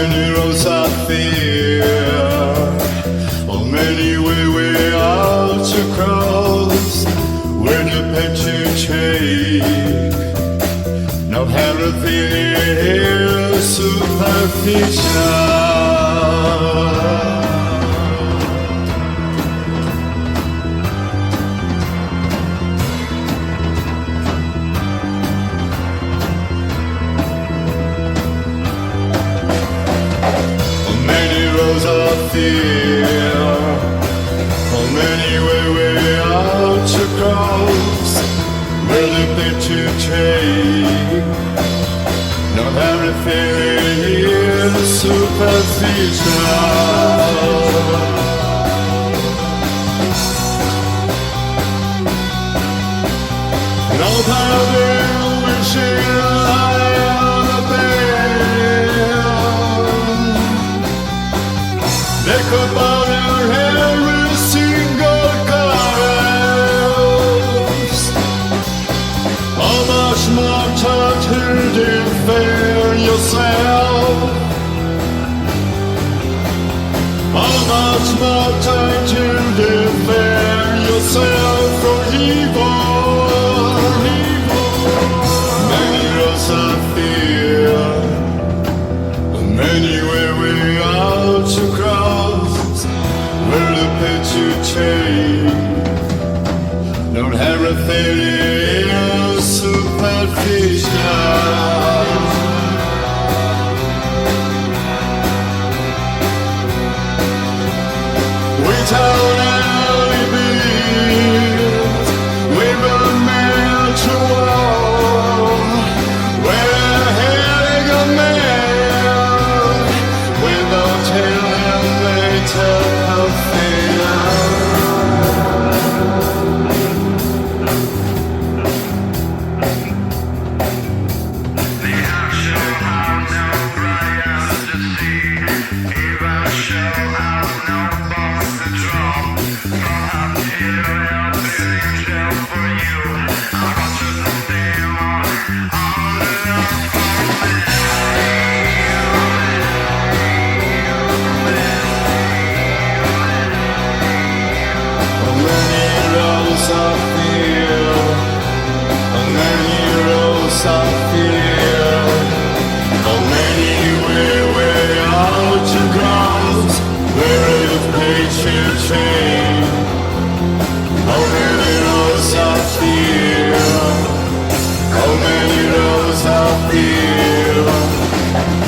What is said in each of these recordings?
many roads I fear, how many way out to cross, where the picture change. Now everything is superficial. Of fear, how many way out to cross, where the picture change. Not everything is superficial. No time wishing I on a they could bother every single cause. How much more time to defend yourself? How much more time to defend yourself from evil? Many roads I fear, many way out to cross, where the picture change. Not everything is superficial. Without alibis, we were meant to walk. We're heading a man without telling later how the action have no prayers to see, even show have no bones to draw. Perhaps here I'll be still for you. I want you to stay on how many roads I feel, how many roads I feel, how many way out to cross, where the picture change. How many roads I feel, how many roads I feel,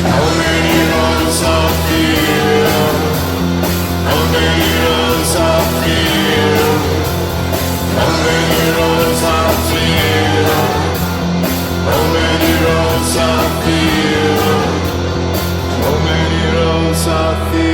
how many roads I feel, how many roads I feel, how many roads I feel, how many roads I feel, how many roads I feel.